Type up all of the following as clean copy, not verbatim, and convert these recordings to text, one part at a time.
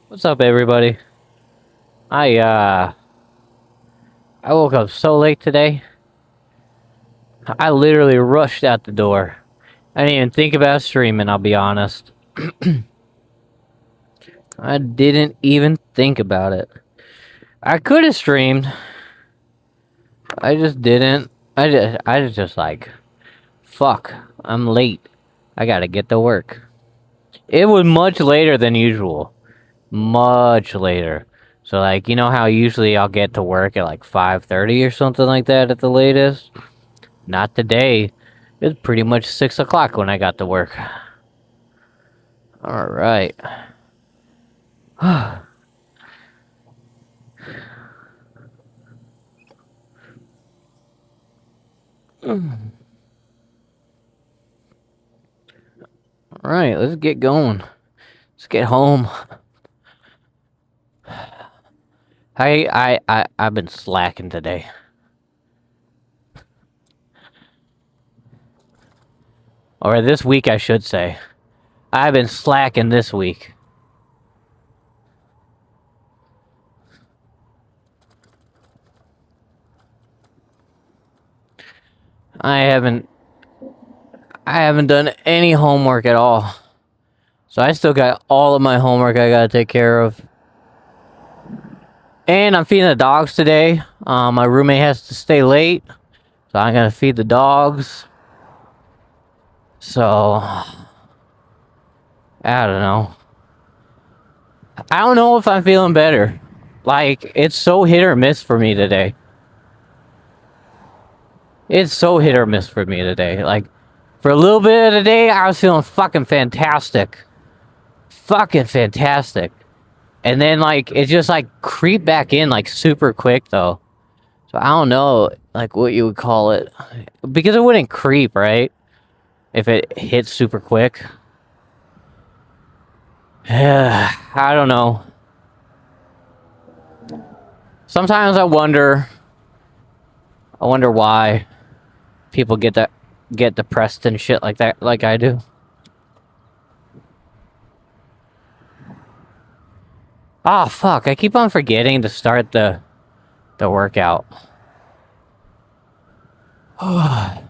What's up, everybody? I uh I woke up so late today. I literally rushed out the door. I didn't even think about streaming, I'll be honest. I didn't even think about it. I could have streamed. I just didn't. I was just like, fuck, I'm late. I gotta get to work. It was much later than usual. Much later. So like, you know how usually I'll get to work at like 5:30 or something like that at the latest? Not today. It was pretty much 6 o'clock when I got to work. Alright. Alright, let's get going. Let's get home. I've been slacking today. Or this week, I should say. I've been slacking this week. I haven't done any homework at all. So I still got all of my homework I gotta take care of. And I'm feeding the dogs today. My roommate has to stay late. So I'm gonna feed the dogs. So I don't know. I don't know if I'm feeling better. Like, it's so hit or miss for me today. It's so hit or miss for me today. Like, for a little bit of the day, I was feeling fucking fantastic. Fucking fantastic. And then, like, it just, like, creeped back in, like, super quick, though. So I don't know, like, what you would call it. Because it wouldn't creep, right? If it hits super quick. I don't know. Sometimes I wonder why people get depressed and shit like that, like I do. Ah, fuck! I keep on forgetting to start the workout. I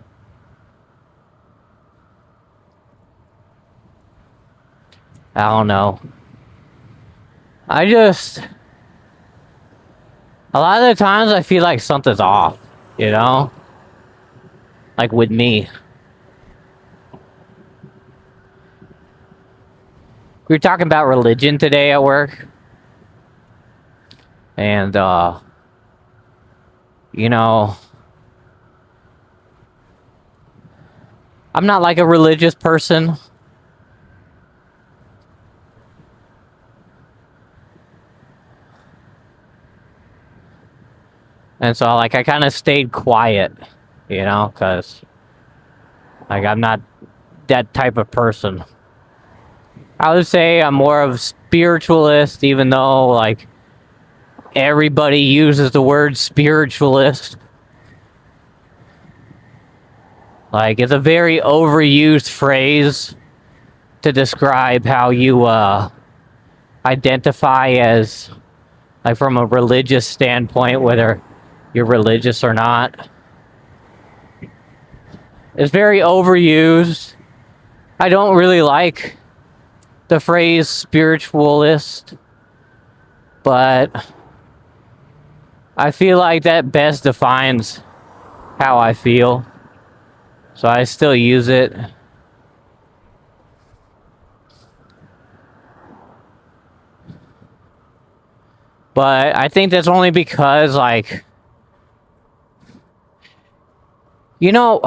don't know. A lot of the times I feel like something's off, you know? Like with me. We were talking about religion today at work. And, you know, I'm not like a religious person. And so, like, I kind of stayed quiet, you know, because, like, I'm not that type of person. I would say I'm more of a spiritualist, even though, like, everybody uses the word spiritualist. Like, it's a very overused phrase to describe how you, identify as, like, from a religious standpoint, whether you're religious or not. It's very overused. I don't really like the phrase spiritualist, but I feel like that best defines how I feel. So I still use it. But I think that's only because, like, you know,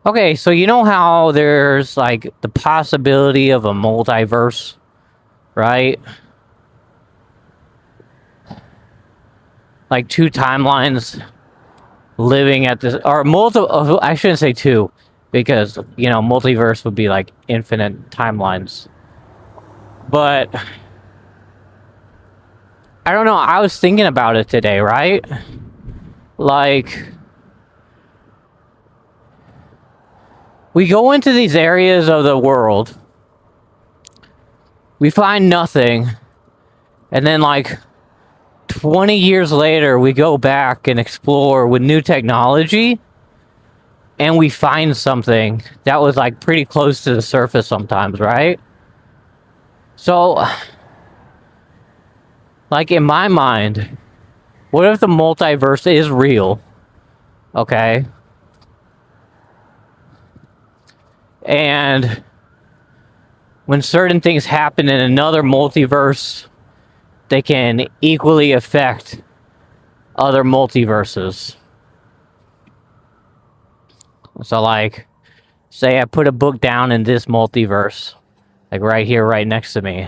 okay, so you know how there's, like, the possibility of a multiverse, right? Like, two timelines living at this, or multiple, I shouldn't say two, because, you know, multiverse would be, like, infinite timelines. But I don't know, I was thinking about it today, right? Like, we go into these areas of the world We find nothing. And then, like, 20 years later, we go back and explore with new technology. And we find something that was, like, pretty close to the surface sometimes, right? So, like, in my mind, what if the multiverse is real? Okay. And when certain things happen in another multiverse, they can equally affect other multiverses. So, like, say I put a book down in this multiverse, like right here, right next to me.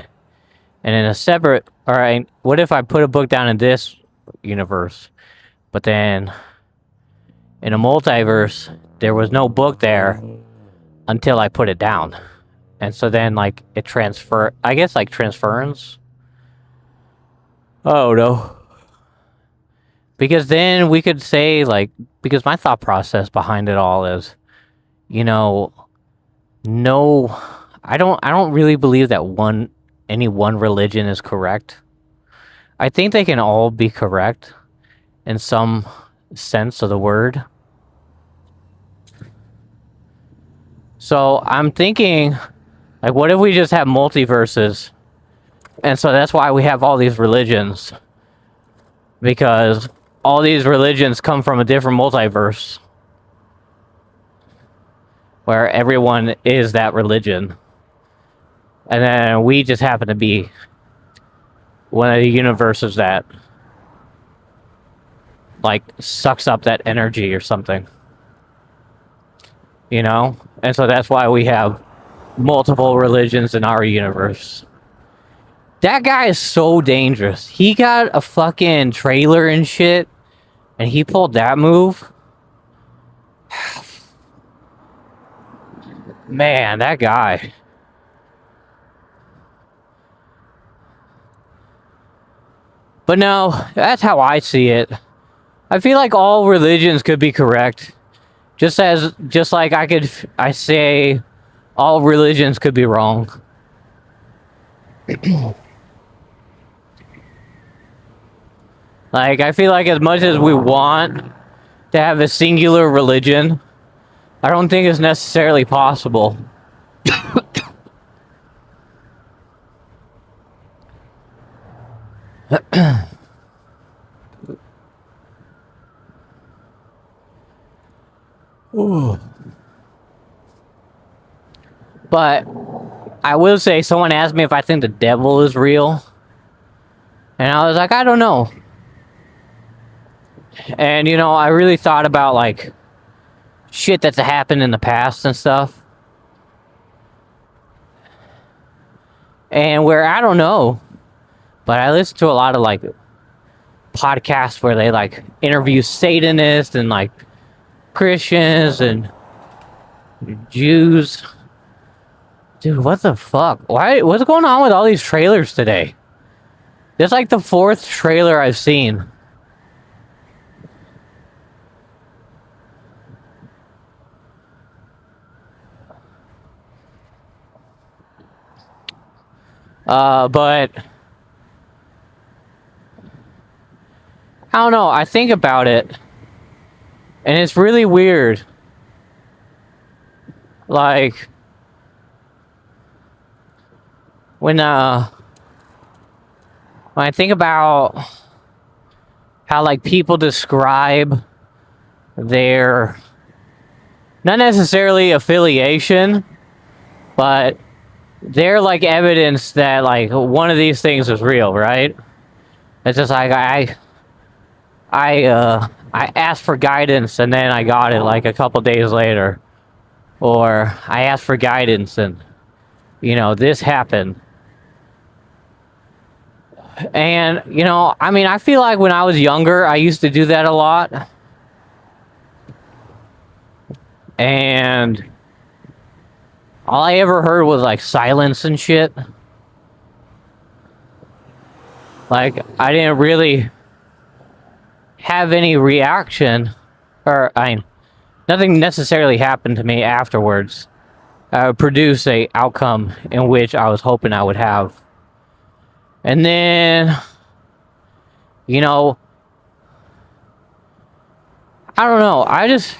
And in a separate, alright, what if I put a book down in this universe, but then in a multiverse, there was no book there until I put it down. And so then, like, it transference. Oh, no. Because then we could say, like, because my thought process behind it all is, you know, no, I don't really believe that any one religion is correct. I think they can all be correct in some sense of the word. So I'm thinking, like, what if we just have multiverses? And so that's why we have all these religions. Because all these religions come from a different multiverse. Where everyone is that religion. And then we just happen to be one of the universes that, like, sucks up that energy or something. You know? And so that's why we have multiple religions in our universe. That guy is so dangerous. He got a fucking trailer and shit, and he pulled that move. Man, that guy. But no, that's how I see it. I feel like all religions could be correct. Just like I say all religions could be wrong. Like, I feel like as much as we want to have a singular religion, I don't think it's necessarily possible. But I will say, someone asked me if I think the devil is real. And I was like, I don't know. And, you know, I really thought about, like, shit that's happened in the past and stuff. And where I don't know. But I listen to a lot of, like, podcasts where they, like, interview Satanists and, like, Christians and Jews. Dude, what the fuck? What's going on with all these trailers today? This is like the 4th trailer I've seen. But I don't know, I think about it, and it's really weird. Like, when I think about how, like, people describe their, not necessarily affiliation, but they're, like, evidence that, like, one of these things is real, right? It's just like, I asked for guidance and then I got it, like, a couple days later. Or I asked for guidance and, you know, this happened. And, you know, I mean, I feel like when I was younger, I used to do that a lot. And all I ever heard was, like, silence and shit. Like, I didn't really have any reaction. Or, nothing necessarily happened to me afterwards. Produce a outcome in which I was hoping I would have. And then, you know, I don't know. I just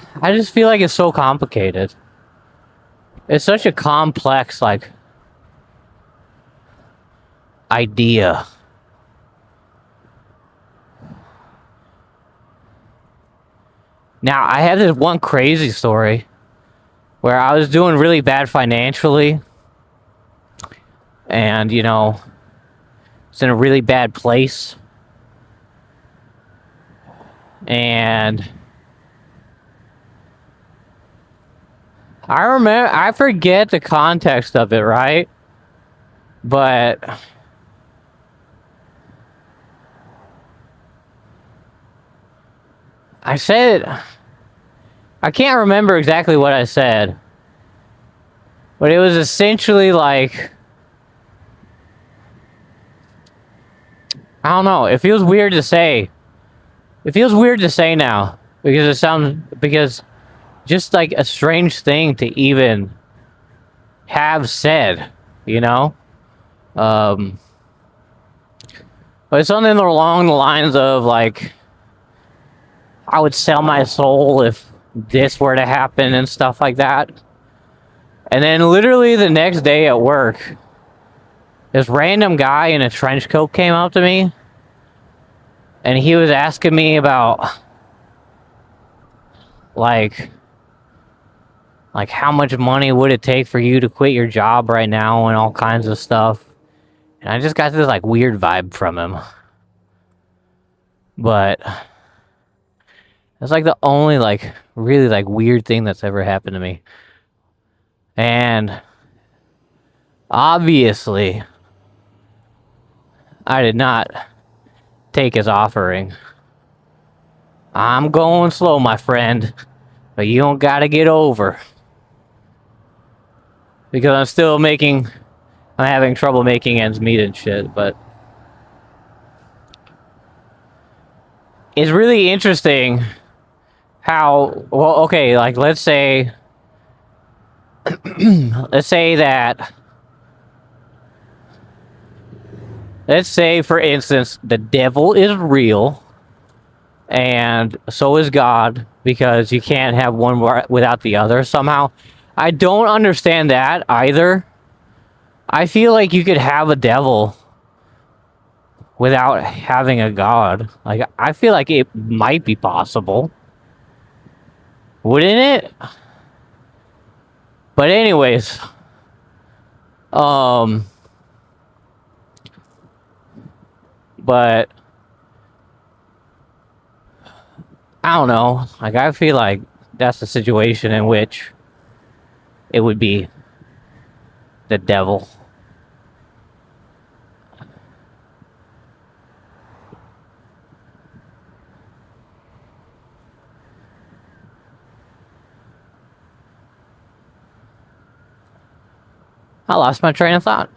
feel like it's so complicated. It's such a complex, like, idea. Now, I have this one crazy story where I was doing really bad financially, and, you know, it's in a really bad place. And I forget the context of it, right? But I can't remember exactly what I said, but it was essentially like, I don't know, it feels weird to say. It feels weird to say now, because just like a strange thing to even have said, you know? But it's something along the lines of, like, I would sell my soul if this were to happen and stuff like that. And then literally the next day at work, this random guy in a trench coat came up to me, and he was asking me about, like how much money would it take for you to quit your job right now and all kinds of stuff. And I just got this, like, weird vibe from him. But it's, like, the only, like, really, like, weird thing that's ever happened to me. And obviously, I did not take his offering. I'm going slow, my friend, but you don't gotta get over. Because I'm having trouble making ends meet and shit, but it's really interesting how, well, okay, like, let's say for instance, the devil is real, and so is God, because you can't have one without the other somehow. I don't understand that either. I feel like you could have a devil without having a God. Like, I feel like it might be possible. Wouldn't it? But anyways, but I don't know. Like, I feel like that's the situation in which it would be the devil. I lost my train of thought.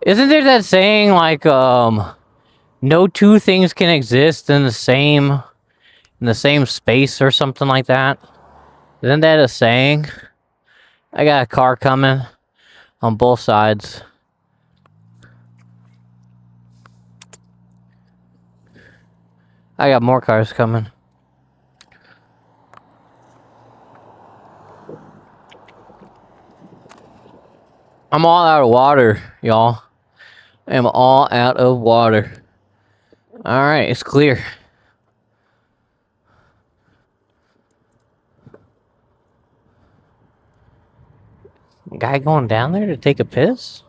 Isn't there that saying, like, no two things can exist in the same space or something like that? Isn't that a saying? I got a car coming on both sides. I got more cars coming. I'm all out of water, y'all. I am all out of water. Alright, it's clear. Guy going down there to take a piss?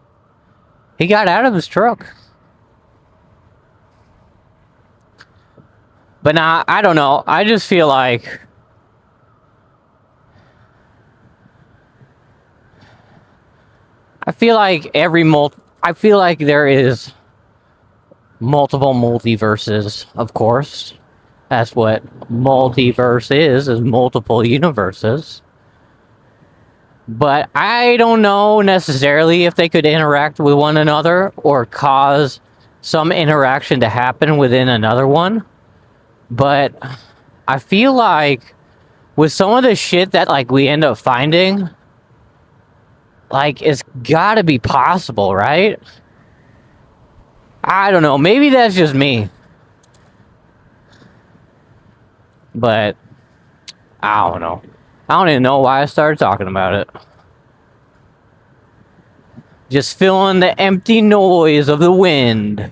He got out of his truck. But nah, I don't know. I just feel like I feel like there is multiple multiverses, of course. That's what multiverse is multiple universes. But I don't know necessarily if they could interact with one another or cause some interaction to happen within another one. But I feel like with some of the shit that like we end up finding, like it's gotta be possible, right? I don't know. Maybe that's just me. But I don't know. I don't even know why I started talking about it. Just feeling the empty noise of the wind.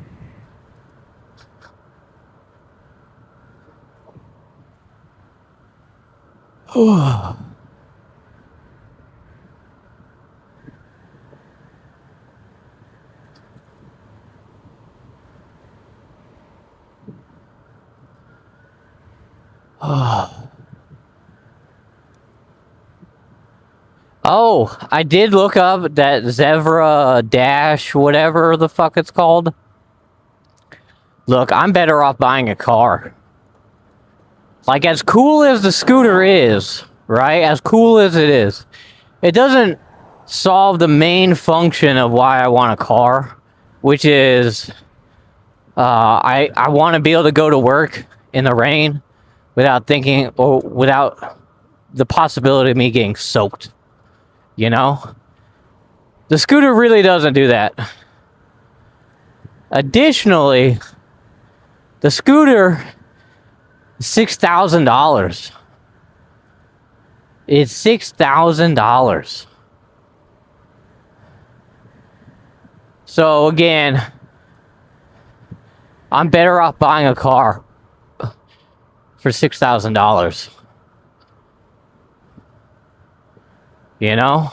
Oh, I did look up that Zebra Dash, whatever the fuck it's called. Look, I'm better off buying a car. Like, as cool as the scooter is, right? As cool as it doesn't solve the main function of why I want a car, which is I want to be able to go to work in the rain without thinking or without the possibility of me getting soaked. You know? The scooter really doesn't do that. Additionally, the scooter is $6,000. It's $6,000. So again, I'm better off buying a car for $6,000. You know?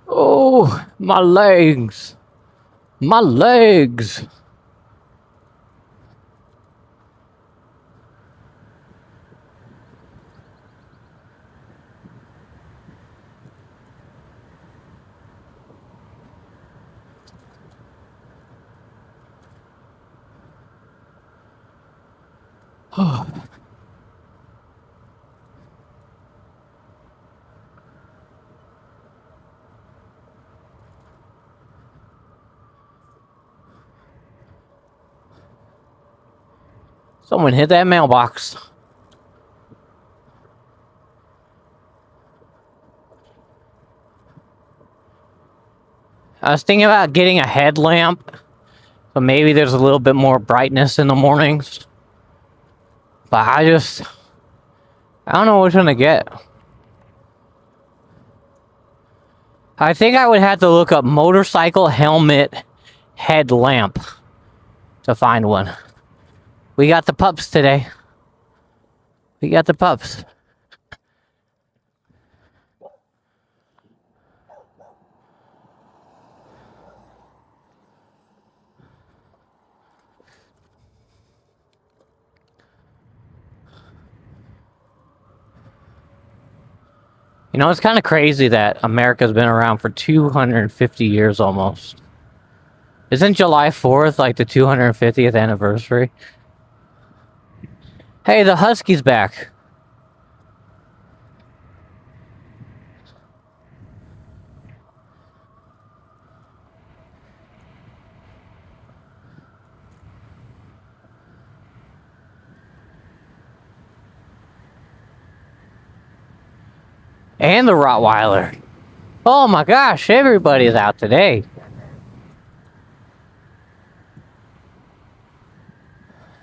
Oh, my legs. My legs. Someone hit that mailbox. I was thinking about getting a headlamp, so maybe there's a little bit more brightness in the mornings. But I don't know which one to get. I think I would have to look up motorcycle helmet headlamp to find one. We got the pups today. We got the pups. You know, it's kind of crazy that America's been around for 250 years almost. Isn't July 4th like the 250th anniversary? Hey, the Husky's back. And the Rottweiler. Oh my gosh, everybody's out today.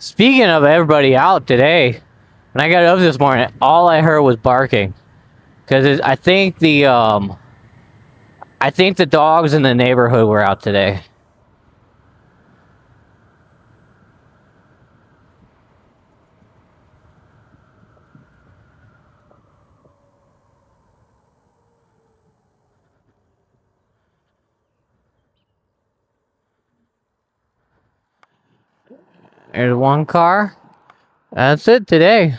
Speaking of everybody out today, when I got up this morning, all I heard was barking. Because I think the dogs in the neighborhood were out today. There's one car. That's it today.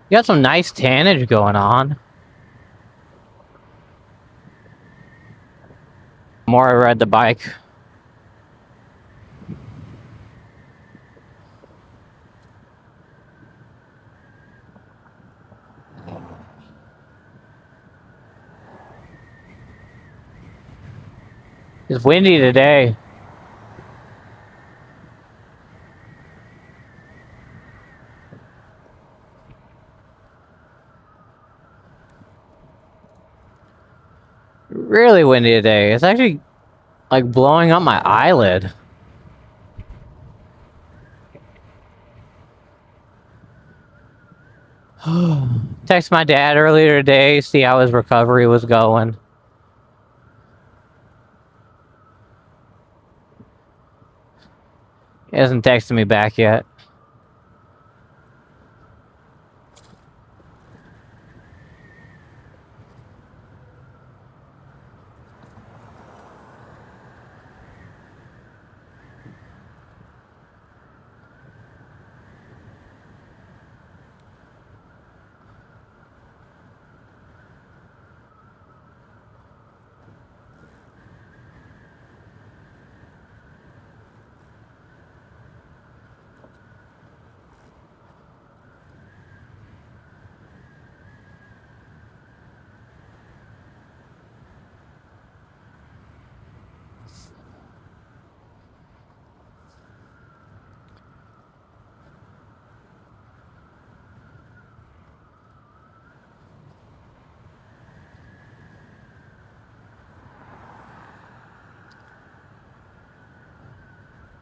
You got some nice tannage going on. The more I ride the bike. It's windy today. Really windy today. It's actually like blowing up my eyelid. Text my dad earlier today, see how his recovery was going. He hasn't texted me back yet.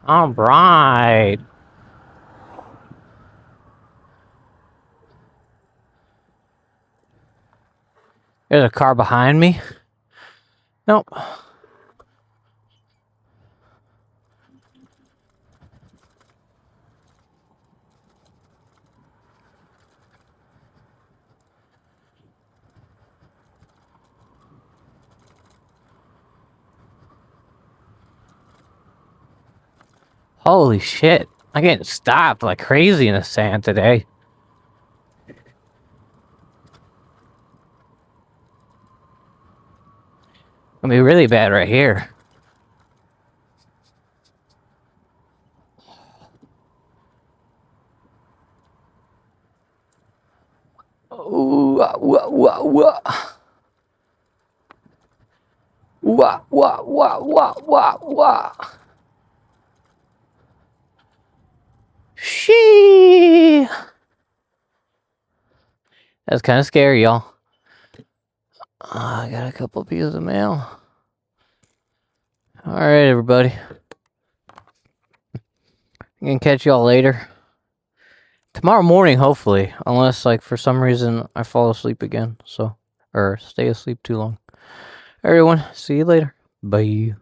All right. There's a car behind me. Nope. Holy shit. I'm getting stopped like crazy in the sand today. Gonna be really bad right here. Ooh, wah, wah, wah. Wah, wah, wah, wah, wah, wah. Shee. That's kind of scary, y'all. I got a couple pieces of mail. Alright, everybody. I'm gonna catch y'all later. Tomorrow morning, hopefully. Unless, like, for some reason I fall asleep again. So, or stay asleep too long. Everyone, see you later. Bye.